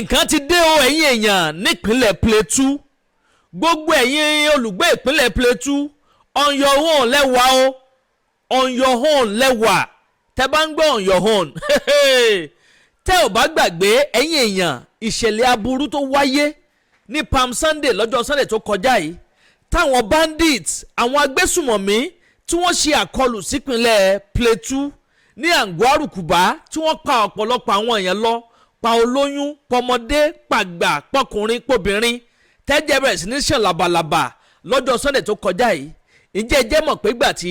nǹkan ti dé o ẹ̀yin èèyàn nípínlẹ̀ Plateau gbogbo ẹ̀yin olùgbé ìpínlẹ̀ Plateau on your own lẹ́wà o on your own lẹ́wà tẹ́ bá ń gbọ́ on your own tẹ́ ò bá gbàgbé ẹ̀yin èèyàn ìṣẹ̀lẹ̀ aburú tó wáyé ní Palm Sunday lọ́jọ́ Sunday tó kọjá yìí táwọn bandits àwọn agbésùmọ̀mí tí wọ́n ṣe àkọlù sípínlẹ̀ Plateau ní Àǹgwárùkùbá tí wọ́n pa ọ̀pọ̀lọpọ̀ àwọn èèyàn lọ pa olóyún pọmọdé pàgbà pọkùnrin pọbìnrin tẹ́jẹ̀ bẹ̀rẹ̀ sí ní ṣàn làbàlàbà lọ́jọ́ Sunday tó kọjá yìí ìjẹ́ mọ̀ pé gbà tí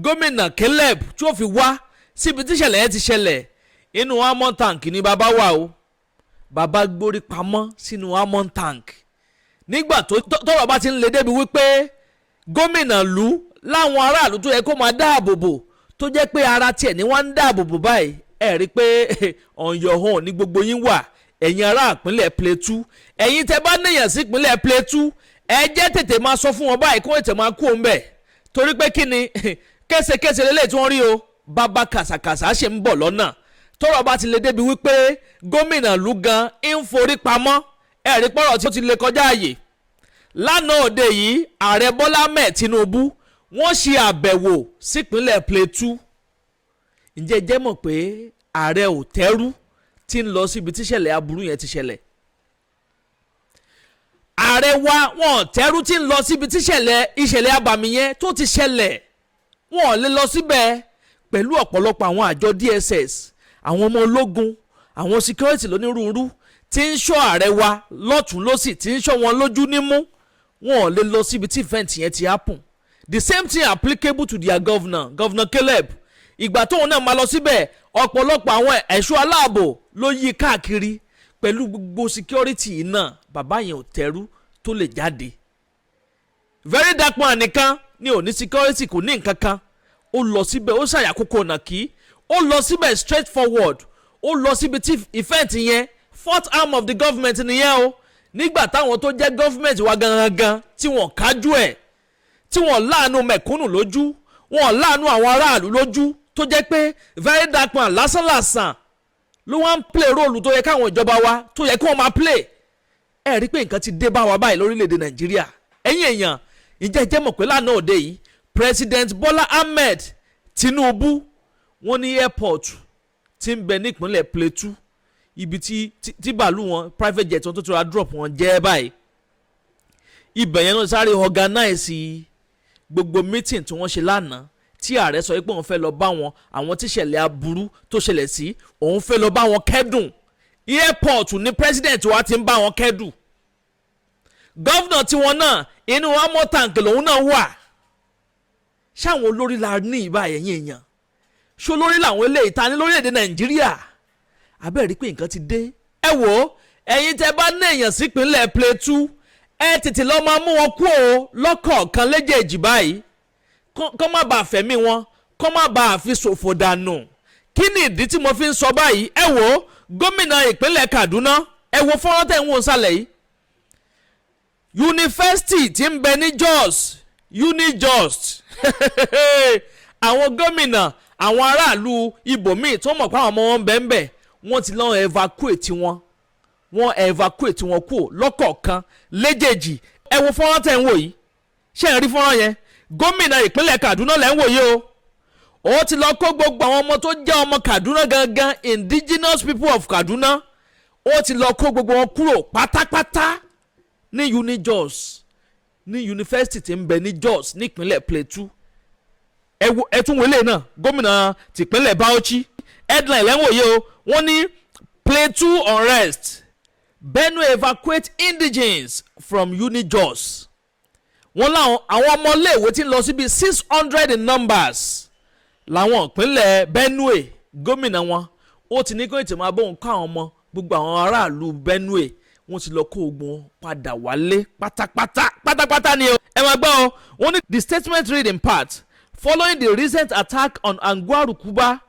gómìnà Caleb tí ó fi wá síbi tíṣẹ̀lẹ̀ yẹn ti ṣẹlẹ̀ inú amọ̀ tank ni bàbá wà o bàbá gbórí pamọ́ sínú amọ̀ tank nígbà tó tọ́rọ̀ bá ti ń le débi wípé gómìnà lù láwọn aráàlú tó yẹ kó máa dáàbò bò tó jẹ́ pé ara tiẹ̀ ni wọ́n ń dáàbò bò báyìí ẹ rí i pé on your own ní gbogbo yín wà ẹ̀yin ará ìpínlẹ̀ Plateau ẹ̀yin tẹ́ bá níyàn sí ìpínlẹ̀ Plateau ẹ jẹ́ tètè máa sọ fún wọn báyìí kí wọ́n tètè máa kú òun bẹ̀ torí pé kí ni késekése lélẹ̀ tí wọ́n rí o bàbá kàsàkàsà ṣe ń bọ̀ lọ́nà tọ́rọ̀ bá ti lè débi wípé gómìnà lù gan ń forí pamọ́ ẹ rí pọ́rọ̀ tí ó ti lè kọjá àyè lánàá òde yìí ààrẹ Bọ́lá Ahmed Tinubu wọ́n ṣe àbẹ̀wò sípínlẹ̀ Plateau ǹjẹ́ jẹ́ mọ̀ pé ààrẹ ò tẹ́rú tí ń lọ síbi tíṣẹ̀lẹ̀ aburú yẹn ti ṣẹlẹ̀ ààrẹ wa wọn tẹ́rú tí ń lọ síbi ìṣẹ̀lẹ̀ abàmì yẹn tó ti ṣẹlẹ̀ wọn lè lọ síbẹ̀ pẹ̀lú ọ̀pọ̀lọpọ̀ àwọn àjọ DSS àwọn ọmọ ológun àwọn security lónírúurú tí ń ṣọ́ ààrẹ wa lọ́tún lọ́sì tí ń ṣọ́ wọn lójú nímú wọn lè lọ síbi tí event yẹn ti happen the same thing applicable to their governor Caleb ìgbà tóun náà máa lọ síbẹ̀ ọ̀pọ̀lọpọ̀ àwọn ẹ̀ṣọ́ aláàbò ló yí káàkiri pẹ̀lú gbogbo security náà bàbá yẹn ò tẹ́rú tó lè jáde very dark man nìkan ní òní security kò ní nǹkan kan ó lọ síbẹ̀ ó ṣàyàkókò nàkí ó lọ síbẹ̀ straight forward ó lọ síbi tí event yẹn fourth arm of the government nìyẹn o nígbà táwọn tó jẹ́ government wa gangan tí wọ́n kájú ẹ̀ tí wọ́n láàánú mẹ̀kúnnù lójú wọ́n láàánú àwọn aráàlú lójú tó jẹ́ pé very dark man lásánlàsàn ló wá ń play role tó yẹ káwọn ìjọba wa tó yẹ kí wọ́n máa play ẹ rí pé nǹkan ti dé bá wa báyìí lórílẹ̀‐èdè Nàìjíríà ẹ̀yin èèyàn ìjẹ́ mọ̀ pé lánàá òde yìí President Bọ́lá Ahmed Tinubu wọ́n ní airport tí ń bẹ nípínlẹ̀ Plateau ibi tí bàálù wọn private jet wọn tó tura drop wọn jẹ́ báyìí ibẹ̀ yẹn náà sáré organize gbogbo meeting tí wọ́n ṣe lánàá tí ààrẹ sọ pé òun fẹ́ lọ bá wọn àwọn tíṣẹ̀lẹ̀ aburú tó ṣẹlẹ̀ sí òun fẹ́ lọ bá wọn kẹ́dùn airport ní president wa ti ń bá wọn kẹ́dùn gọ́vnà tiwọn náà inú amọ̀ tàǹkì lòun náà wà ṣáwọn olórí la ní ìbá ẹ̀yìn èèyàn ṣó lórí làwọn eléyìí ta ní lórílẹ̀‐èdè Nàìjíríà abẹ́rẹ́ rí pé nǹkan ti dé ẹ wò ó ẹ̀yin tẹ́ bá ní èèyàn sípínlẹ̀ Plateau ẹ tètè lọ́ọ́ máa mú wọn kú o lọ́kọ̀ọ̀kan léjèèjì báyìí kọ́ má bàa fẹ̀mí wọn kọ́ má bàa fi ṣòfò dànù kí ni ìdí tí mo fi ń sọ báyìí ẹ wò ó gómìnà ìpínlẹ̀ Kaduna ẹ wo fọ́nrán tẹ̀ ń wò sálẹ̀ yìí yunifásitì tí ń bẹ ní Jos UniJust àwọn gómìnà àwọn aráàlú ibòmíì tó mọ̀ pé àwọn ọmọ wọn bẹ́ẹ̀ bẹ́ẹ̀ wọ́n ti lọ́ọ́ evacuate wọn kúrò lọ́kọ̀ọ̀kan léjèèjì ẹ wo fọ́nrán tẹ̀ ń wò yìí ṣé ẹ rí fọ́nrán yẹn gómìnà ìpínlẹ̀ Kaduna lẹ́ ń wò yìí o ó ti lọ kó gbogbo àwọn ọmọ tó jẹ́ ọmọ Kaduna gangan indigenous people of Kaduna ó ti lọ kó gbogbo wọn kúrò pátápátá ní UniJust ní yunifásitì tí ń bẹ ní Jos nípínlẹ̀ Plateau ẹ tún wọlé náà gómìnà tìpínlẹ̀ Bauchi headline lẹ́wọ̀n yìí o wọ́n ní Plateau unrest Benue evacuate indigenes from UniJust wọ́n láwọn àwọn ọmọléèwé tí ń lọ síbi 600 in numbers làwọn ìpínlẹ̀ Benue gómìnà wọn ó ti ní kó ètò máa bóun ká àwọn ọmọ gbogbo àwọn aráàlú Benue wọ́n ti lọ kó ogun padà wálé pátápátá ni o ẹ máa gbọ́ ọ wọ́n ní the statement read in part following the recent attack on Àǹgwárùkùbá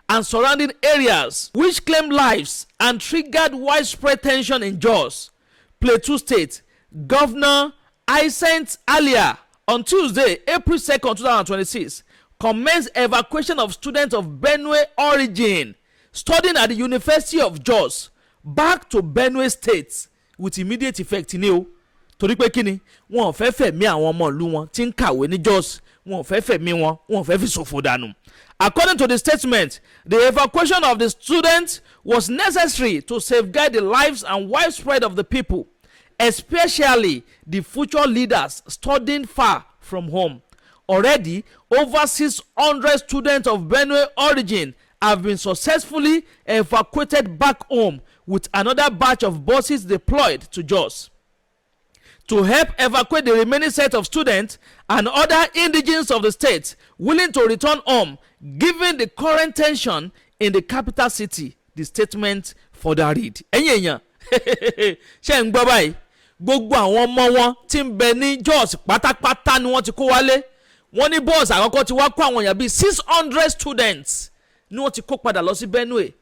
and surrounding areas which claimed lives and triggered widespread tension in Jos, Plateau State, Governor Hyacinthe Alia on Tuesday, April 2nd, 2026, commenced evacuation of students of Benue origin studying at the University of Jos back to Benue State with immediate effect ni o torí pé kíni wọn ò fẹ́ fẹ̀mí àwọn ọmọ ìlú wọn tí ń kàwé ní Jos, wọn ò fẹ́ fẹ̀mí wọn ò fẹ́ fi ṣòfò dànù. According to the statement, the evacuation of the students was necessary to safeguard the lives and widespread of the people, especially the future leaders studying far from home. Already, over 600 students of Benue origin have been successfully evacuated back home, with another batch of buses deployed to Jos. To help evacuate the remaining set of students and other indigenes of the state willing to return home, given the current tension in the capital city, the statement further read. Ẹ̀yin èèyàn ṣe ń gbọ́ báyìí, gbogbo àwọn ọmọ wọn tí ń bẹ ní Jos pátápátá ni wọ́n ti kó wálé. Wọ́n ní bọ́ọ̀sì àkọ́kọ́ ti wá kó àwọn èèyàn bíi 600 students ni wọ́n ti kó padà lọ sí Benue.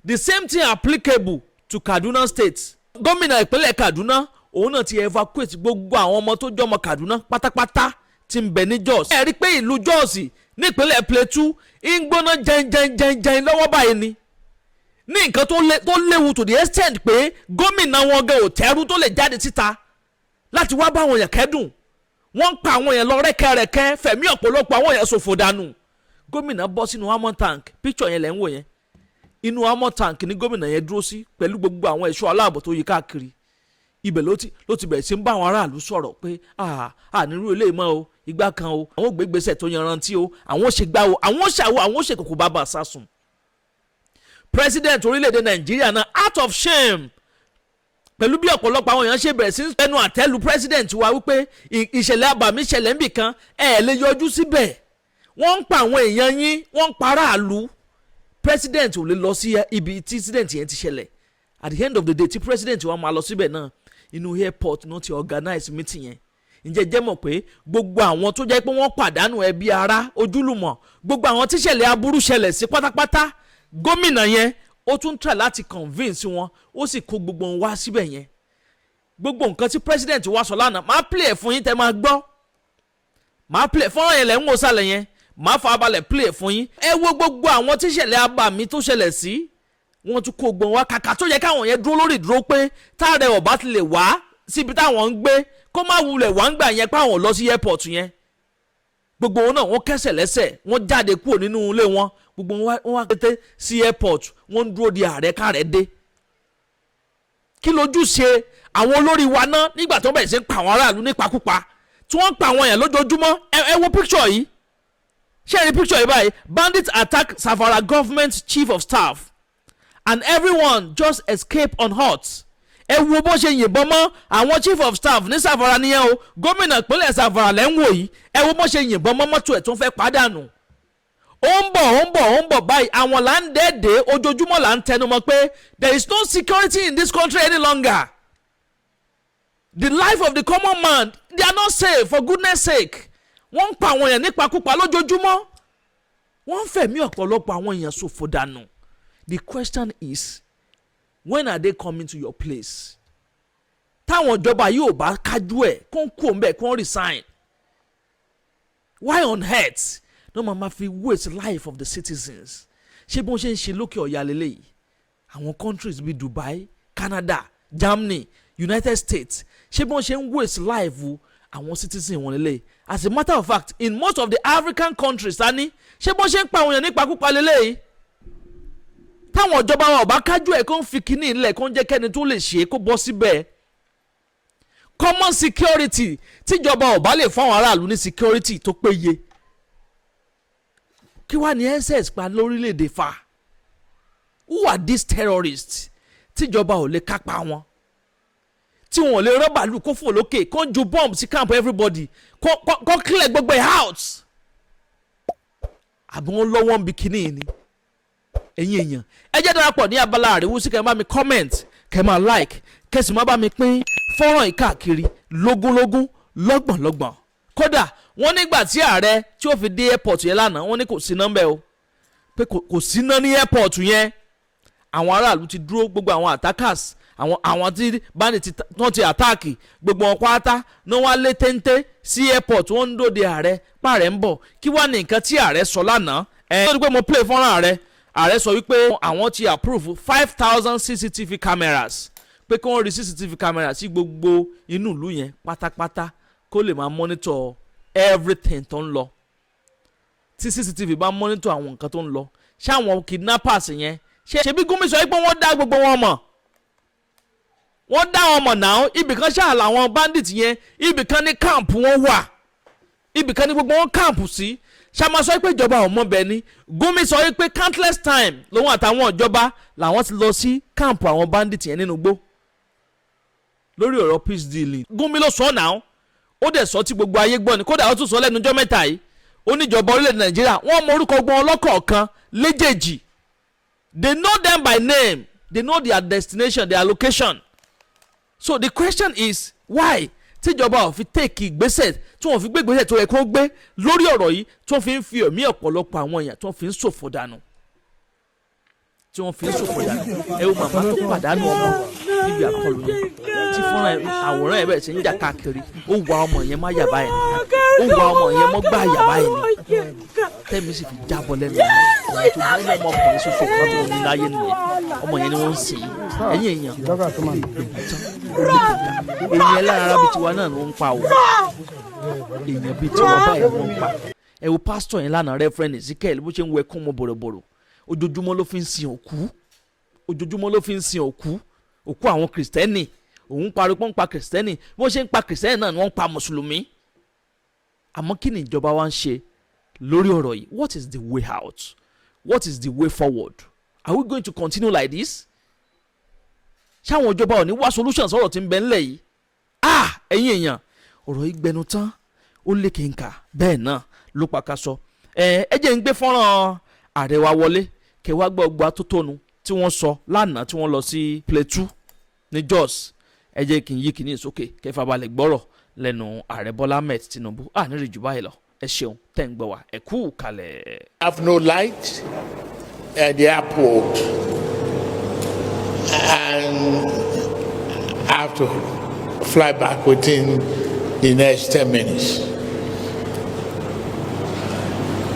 The same thing applicable to Kaduna State. Gómìnà ìpínlẹ̀ Kaduna òun náà ti evacuate gbogbo àwọn ọmọ tó jọmọ Kaduna pátápátá tí ń bẹ ní Jos. Ẹ rí i pé ìlú Jos nípínlẹ̀ Plateau ń gbóná jẹnjẹnjẹnjẹn lọ́wọ́ báyìí ni. Ní nǹkan tó léwu to the extent pé gómìnà wọn gan ò tẹ́rù tó lè jáde síta láti wá bá àwọn èèyàn kẹ́dùn. Wọ́n ń pa àwọn èèyàn lọ rẹ́kẹ́rẹ́kẹ́, fẹ̀mí ọ̀pọ̀lọpọ̀ àwọn èèyàn ṣòfò dànù. Gómìnà bọ́ sínú amọ̀ tank, picture yẹn lẹ́ ń wò yẹn. Inú amọ̀ tank ni gómìnà yẹn dúró sí pẹ̀lú gbogbo àwọn ẹ̀ṣọ́ aláàbò tó yí káàkiri. Ibẹ̀ ló ti bẹ̀rẹ̀ sí ń bá àwọn aráàlú sọ̀rọ̀ pé nírú ilé mọ́ o, ìgbà kan o, àwọn ògbégbèsè tó yanrantí o, àwọn òṣègbà o, àwọn òṣàwọ̀, àwọn òṣèkòkò bàbà sásùn. President orílẹ̀-èdè Nàìjíríà náà out of shame pẹ̀lú bí ọ̀pọ̀lọpọ̀ àwọn èèyàn ṣe bẹ̀rẹ̀ sí ẹnu àtẹ́lu president wa wípé ìṣẹ̀lẹ̀ àbàmì ṣẹlẹ̀ níbì kan lè yọjú síbẹ̀. Wọ́n ń pa àwọn èèyàn yín, wọ́n ń pa aráàlú. President ò lè lọ sí ibi tí incident yẹn ti ṣẹlẹ̀. At the end of the day tí president wa máa lọ síbẹ̀ náà inú airport náà ti organize meeting yẹn. Ǹjẹ́ jẹ́ mọ̀ pé gbogbo àwọn tó jẹ́ pé wọ́n pàdánù ẹbí ará ojúlùmọ̀, gbogbo àwọn tí ṣẹlẹ̀ aburú ṣẹlẹ̀ sí pátápátá, gómìnà yẹn ó tún try láti convince wọn, ó sì kó gbogbo wọn wá síbẹ̀ yẹn. Gbogbo nǹkan tí president wa sọ lánàá máa play ẹ̀ fún yín tẹ́ máa gbọ́. Máa play fọ́nrán yẹn lẹ́ ń wò sálẹ̀ yẹn, máa fa abalẹ̀ play fún yín. Ẹ wo gbogbo àwọn tí ṣẹlẹ̀ abàmì tó ṣẹlẹ̀ sí, wọ́n tún kó gbọ̀n wá kàkà tó yẹ káwọn yẹn dúró lórí ìdúró pé táàrẹ ọ̀bá ti lè wá síbi táwọn ń gbé kó má wulẹ̀ wá ń gbà yẹn pé àwọn lọ sí airport yẹn. Gbogbo wọn náà wọ́n kẹ́sẹ̀ lẹ́sẹ̀, wọ́n jáde kúrò nínú ilé wọn, gbogbo wọn wá kété sí airport, wọ́n ń dúró di ààrẹ káàrẹ dé. Kí lójú ṣe àwọn olórí wa náà nígbà tó bẹ̀rẹ̀ sí ń pa àwọn aráàlú nípakúpa tí wọ́n ń pa àwọn yẹn lójoojúmọ́? Ẹ wo picture yìí, ṣé ẹ rí picture yìí báyìí? Bandits attack Savara government chief of staff and everyone just escape unhurt. Ẹ wo bó ṣe yìnbọn mọ́ àwọn chief of staff ní Savara nìyẹn o, gómìnà ìpínlẹ̀ Savara lẹ́ ń wò yìí. Ẹ wo bó ṣe yìnbọn mọ́ mọ́tò ẹ̀ tó ń fẹ́ pàdánù. Ó ń bọ̀ báyìí, àwọn là ń dẹ́ẹ̀dẹ́ ojoojúmọ́ là ń tẹnumọ́ pé there is no security in this country any longer. The life of the common man, they are not safe for goodness sake. Wọ́n ń pa àwọn èèyàn nípakúpa lójoojúmọ́. Wọ́n ń fẹ̀mí ọ̀pọ̀lọpọ̀ àwọn èèyàn ṣòfò dànù. The question is, when are they coming to your place? Táwọn ìjọba yóò bá kájú ẹ̀ kó ń kú òun bẹ́ẹ̀ kó ń resign. Why on earth no mama fi waste life of the citizens? Ṣé bó ṣe ń ṣe lókè ọ̀yà lélẹ́yìí? Àwọn countries bíi Dubai, Canada, Germany, United States, ṣé bó ṣe ń waste life àwọn citizens wọn lélẹ́yìí? As a matter of fact, in most of the African countries, ṣé bó ṣe ń pa àwọn èèyàn nípakúpa lélẹ́yìí? Táwọn ìjọba wa ò bá kájú ẹ̀ kó ń fi kíní ilẹ̀ kó ń jẹ́ kẹ́ni tó lè ṣe é kó bọ́ síbẹ̀. Common security tíjọba ò bá lè fún àwọn aráàlú ní security tó péye. Kí wá ní ss pa lórílẹ̀‐èdè fa? Who are these terrorists tíjọba ò lè kápá wọn? Tí wọn ò lè rán bàálù kó fò lókè kó ń ju bomb sí camp everybody kó clear gbogbo house. Àbí wọn lọ́wọ́ ń bi kíní ni. Ẹ̀yin èèyàn ẹ jẹ́ darapọ̀ ní abala àríwú sí kẹ́ máa mi comment, kẹ́ máa like, kẹ́ sì máa bá mi pín fọ́nrán ìkáàkiri lógúnlógún lọ́gbọ̀nlọ́gbọ̀n. Kódà wọ́n nígbà tí ààrẹ tí ó fi dé airport yẹn lánàá wọ́n ní kò sí nọ́mbẹ̀ o, pé kò sí ná ní airport yẹn. Àwọn aráàlú ti dúró, gbogbo àwọn attackers, àwọn tí bandit wọ́n ti attack, gbogbo wọn pátá ní wọ́n lé téńté sí airport, wọ́n ń dòde ààrẹ pààrẹ ń bọ̀. Kí wá ní nǹkan tí ààrẹ sọ lánàá? Tó di pé mo play fọ́nrán ààrẹ, ààrẹ sọ wípé àwọn ti approve 5,000 CCTV cameras pé kí wọ́n rí CCTV cameras sí gbogbo inú ìlú yẹn pátápátá kó lè máa monitor everything tó ń lọ. Tí CCTV bá monitor àwọn nǹkan tó ń lọ, ṣé àwọn kidnappers yẹn ṣebí Gumi sọ pé wọ́n dá gbogbo wọn mọ̀, wọ́n dá wọn mọ̀ náà. Ibìkan ṣáà làwọn bandit yẹn, ibìkan ní camp wọn wà, ibìkan ní gbogbo wọn camp sí. Ṣàmà sọ pé ìjọba ò mọ̀ bẹ́ẹ̀ ni. Gumi sọ pé countless time lòun àtàwọn ìjọba làwọn ti lọ sí camp àwọn bandit yẹn nínú igbó lórí ọ̀rọ̀ peace deal. Gumi ló sọ náà, ó dẹ̀ sọ tí gbogbo ayé gbọ́ ni. Kódà ó tún sọ lẹ́nu ọjọ́ mẹ́ta yìí, ó ní ìjọba orílẹ̀-èdè Nàìjíríà wọ́n mọ orúkọ gbọ́n ọlọ́kọ̀ọ̀kan léjèèjì. They know them by name, they know their destination, their location. So the question is why tíjọba ò fi take ìgbésẹ̀ tí wọ́n fi gbé ìgbésẹ̀ tó yẹ kó gbé lórí ọ̀rọ̀ yìí, tí wọ́n fi ń fi ẹ̀mí ọ̀pọ̀lọpọ̀ àwọn èèyàn tí wọ́n fi ń ṣòfò dànù, tí wọ́n fi ń ṣòfò dànù. Ẹ wo màmá tó pàdánù ọmọ níbi àkọlù yẹn tí fúnra àwòrán ẹ̀ bẹ̀rẹ̀ sí ń jà káàkiri. Ó wa ọmọ yẹn má yàbá ẹ̀ ní, ó wa ọmọ yẹn mọ́ gbá yàbá ẹ̀ ní, tẹ́mi sì fi jábọ́ lẹ́nu ẹ̀ ọmọ tó bá ọmọ ọkùnrin ṣoṣo kan tó ní láyé nìyẹn. Ọmọ yẹn ni wọ́n ń sìn ẹ̀yìn èèyàn èèyàn ẹlẹ́rara bíi tiwa náà ló ń pa o, èèyàn bíi tiwa báyìí ló ń pa. Ẹ wo pásítọ̀ yẹn lánàá Reverend Ezekiel bó ṣe ń wẹ kún mọ́ bọ̀rọ̀bọ̀rọ̀, ojoojúmọ́ ló fi ń sin òkú, ojoojúmọ́ ló fi ń sin òkú àwọn kìrìsìtẹ́nì. Òun parí pọ́n pa kìrìsìtẹ́nì, bó ṣe ń pa kìrìsìtẹ́nì náà ni wọ́n ń pa mùsùlùmí. Àmọ́ kí ni ìjọba wa ń ṣe lórí ọ̀rọ̀ yìí? What is the way out? What is the way forward? Are we going to continue like this? Ṣáwọn ìjọba ò ní wá solutions ọ̀rọ̀ tí ń bẹ ńlẹ̀ yìí? Ẹ̀yin èèyàn, ọ̀rọ̀ yìí gbẹnu tán, ó lé kínka bẹ́ẹ̀ náà ló pàkàṣọ. Ẹ jẹ́ ń gbé fọ́nrán ààrẹ wa wọlé kẹwàá gbọ́ ọgbà tó tónu tí wọ́n sọ lánàá tí wọ́n lọ sí Plateau ní Jos. Ẹ jẹ́ kí n yí kìíní sókè kẹfà balẹ̀ gbọ́rọ̀ lẹ́nu ààrẹ Bọ́lá Ahmed Tinubu. Nírì jù báyìí lọ. Ẹ ṣeun tẹ́ ń gbọ́ wa, ẹ kú kalẹ̀. Have no light at the airport and have to fly back within the next 10 minutes.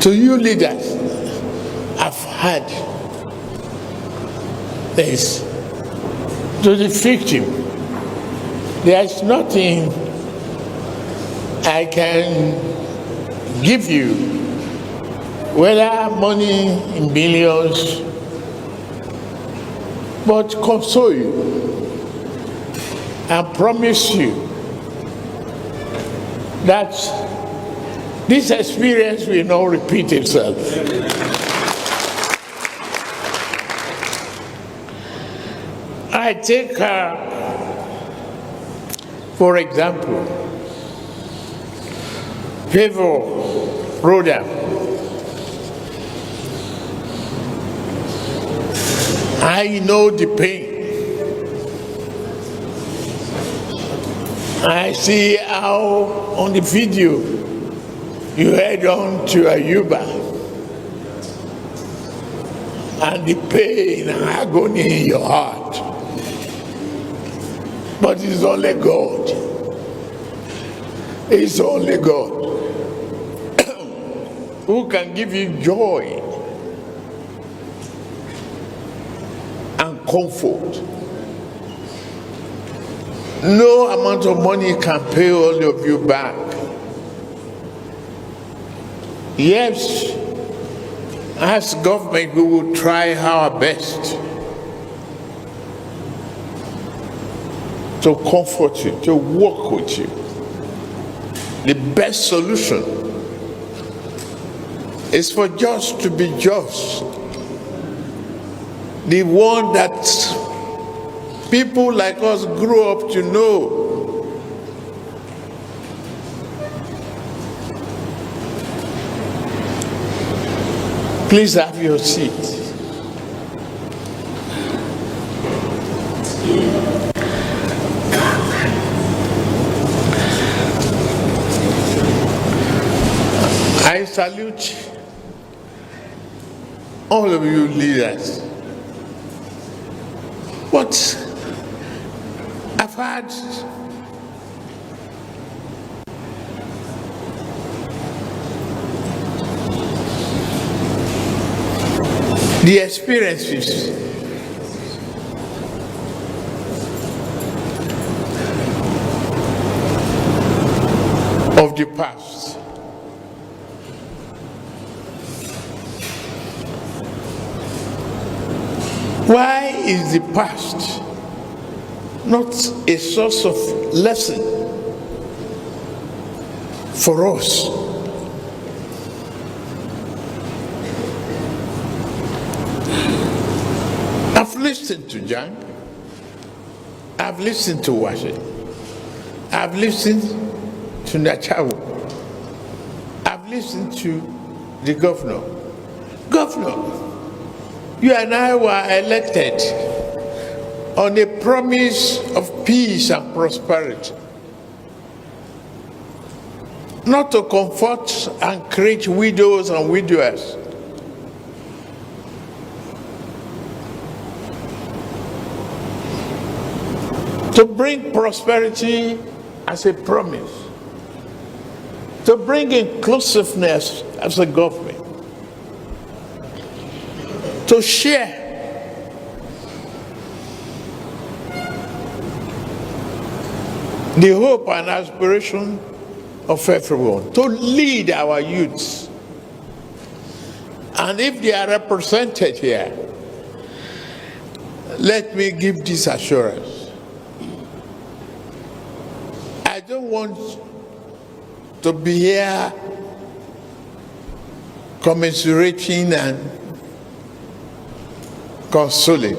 To you leaders, I've had this. To the victim, there is nothing I can give you, whether money in billions, but console you and promise you that this experience will not repeat itself. I take, for example, Favor Roda. I know the pain. I see how on the video you head on to Ayuba and the pain and agony in your heart. But it's only God. It's only God who can give you joy and comfort. No amount of money can pay all of you back. Yes, as government, we will try our best to comfort you, to work with you. The best solution is for just to be just. The one that people like us grew up to know. Please have your seat. I salute all of you leaders. But I've had the experiences of the past. Why is the past not a source of lesson for us? I've listened to Jan, I've listened to Washi, I've listened to Nachawu, I've listened to the governor. Governor, you and I were elected on a promise of peace and prosperity, not to comfort and create widows and widowers. To bring prosperity as a promise, to bring inclusiveness as a government, to share the hope and aspiration of everyone, to lead our youths. And if they are represented here, let me give this assurance. I don't want to be here commiserating and consoling.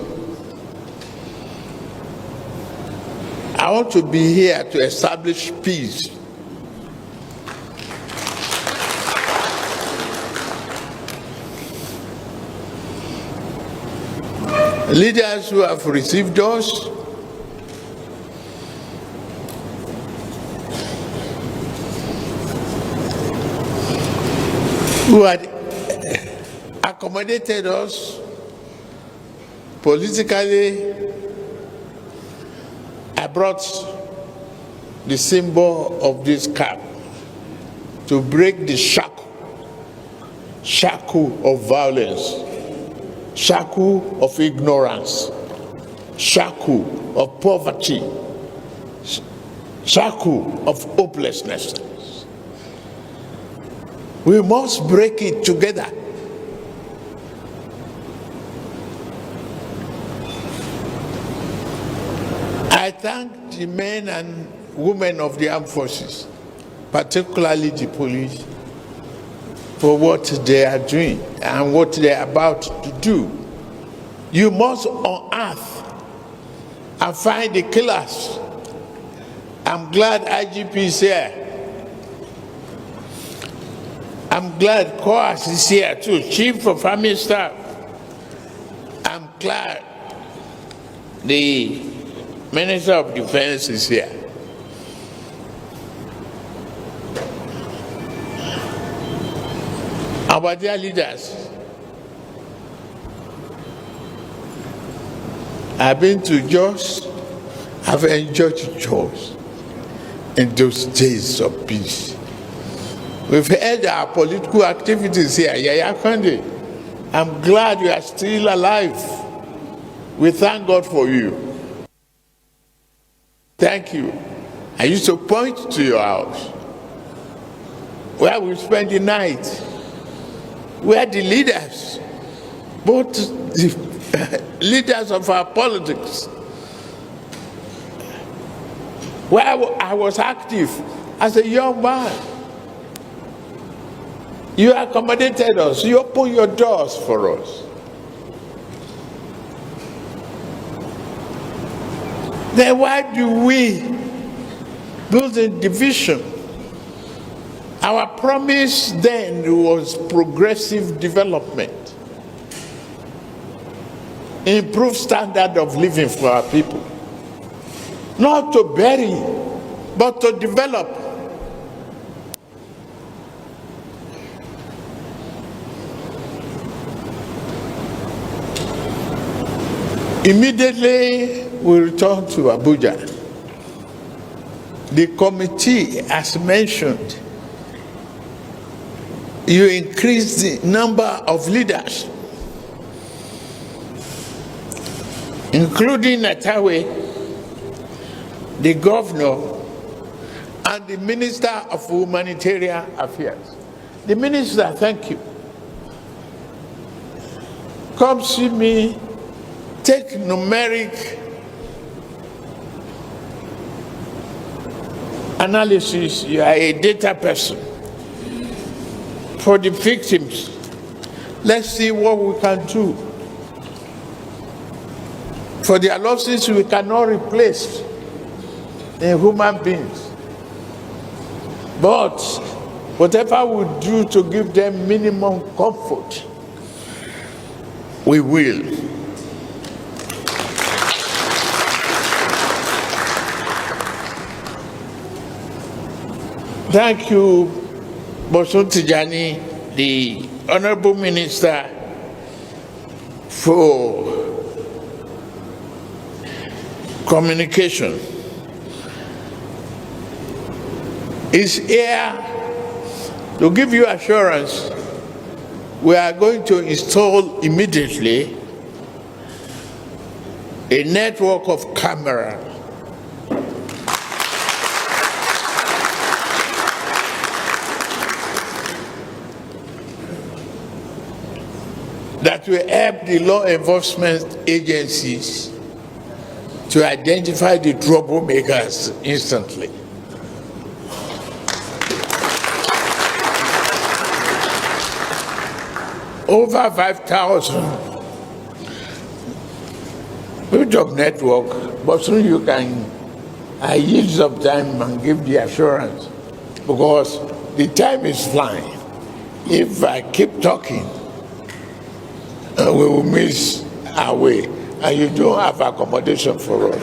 I want to be here to establish peace. Leaders who have received us, who had accommodated us politically. I brought the symbol of this cap to break the shackle of violence, shackle of ignorance, shackle of poverty, shackle of hopelessness. We must break it together. I thank the men and women of the armed forces, particularly the police, for what they are doing and what they are about to do. You must unearth and find the killers. I'm glad IGP is here. I'm glad Coas is here too, Chief of Army Staff. I'm glad the Minister of Defense is here. Our dear leaders, I've been to Jos, I've enjoyed Jos in those days of peace. We've had our political activities here, Yaya Kande. I'm glad you are still alive. We thank God for you. Thank you. I used to point to your house where we spend the night, where the leaders, both the leaders of our politics, where I was active as a young man. You accommodated us, you opened your doors for us. Then why do we build a division? Our promise then was progressive development, improved standard of living for our people. Not to bury, but to develop. Immediately we returned to Abuja. The committee, as mentioned, you increase the number of leaders including Ati Aare, the governor, and the Minister of Humanitarian Affairs. The minister, thank you. Come see me, take numeric analysis. You are a data person for the victims. Let's see what we can do. For their losses, we cannot replace in human beings. But whatever we do to give them minimum comfort, we will. Thank you, Bosun Tijani, the Honorable Minister, for communication. Is here to give you assurance we are going to install immediately a network of cameras that will help the law enforcement agencies to identify the troublemakers instantly. Over 5,000 job network, but soon you can yield some time and give the assurance, because the time is flying. If I keep talking, we will miss our way, and you don't have accommodation for us.